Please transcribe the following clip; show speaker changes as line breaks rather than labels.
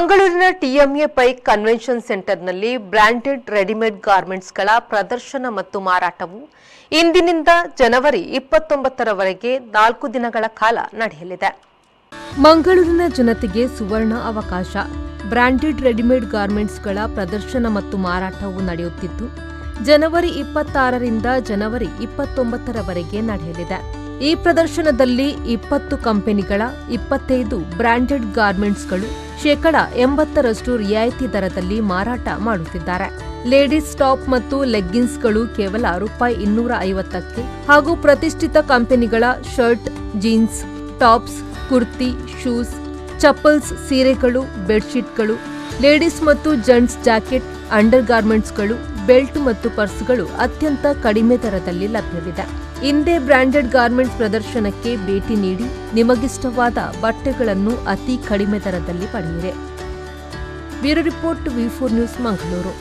ಮಂಗಳೂರಿನ TMA pike convention ಸೆಂಟರ್ನಲ್ಲಿ branded readymade ಗಾರ್ಮೆಂಟ್ಸ್ಗಳ ಪ್ರದರ್ಶನ ಮತ್ತು ಮಾರಾಟವು ಇಂದಿನಿಂದ ಜನವರಿ 29ರವರೆಗೆ 4 ದಿನಗಳ ಕಾಲ ನಡೆಯಲಿದೆ. ಮಂಗಳೂರಿನ ಜನತೆಗೆ ಸುವರ್ಣ ಅವಕಾಶ. ಬ್ರಾಂಡೆಡ್ ರೆಡಿಮೇಡ್ ಗಾರ್ಮೆಂಟ್ಸ್ಗಳ ಪ್ರದರ್ಶನ ಮತ್ತು ಮಾರಾಟವು ನಡೆಯುತ್ತಿದ್ದು ಜನವರಿ 26ರಿಂದ ಜನವರಿ 29ರವರೆಗೆ ನಡೆಯಲಿದೆ. ಈ ಪ್ರದರ್ಶನದಲ್ಲಿ 20 ಕಂಪನಿಗಳ 25 ಬ್ರಾಂಡೆಡ್ ಗಾರ್ಮೆಂಟ್ಸ್ಗಳು 80% ರಿಯಾಯಿತಿ ದರದಲ್ಲಿ ಮಾರಾಟ ಮಾಡುತ್ತಿದ್ದಾರೆ. ಲೇಡೀಸ್ ಟಾಪ್ ಮತ್ತು ಲೆಗ್ಗಿನ್ಸ್ಗಳು ಕೇವಲ ₹250ಕ್ಕೆ ಹಾಗೂ ಪ್ರತಿಷ್ಠಿತ ಕಂಪನಿಗಳ shirt, jeans, tops, kurti, shoes, chappals, ಸೀರೆಗಳು, ಬೆಡ್ಶೀಟ್ಗಳು, ಲೇಡೀಸ್ ಮತ್ತು ಜೆಂಟ್ಸ್ ಜಾಕೆಟ್, ಅಂಡರ್ ಗಾರ್ಮೆಂಟ್ಸ್ಗಳು, ಬೆಲ್ಟ್ ಮತ್ತು ಪರ್ಸ್ಗಳು ಅತ್ಯಂತ ಕಡಿಮೆ ದರದಲ್ಲಿ ಲಭ್ಯವಿದೆ. ಇಂದೇ ಬ್ರಾಂಡೆಡ್ ಗಾರ್ಮೆಂಟ್ಸ್ ಪ್ರದರ್ಶನಕ್ಕೆ ಭೇಟಿ ನೀಡಿ ನಿಮಗಿಷ್ಟವಾದ ಬಟ್ಟೆಗಳನ್ನು ಅತಿ ಕಡಿಮೆ ದರದಲ್ಲಿ ಪಡೆಯಿರಿ. ಬ್ಯೂರೋ ರಿಪೋರ್ಟ್, ವಿ4 ನ್ಯೂಸ್, ಮಂಗಳೂರು.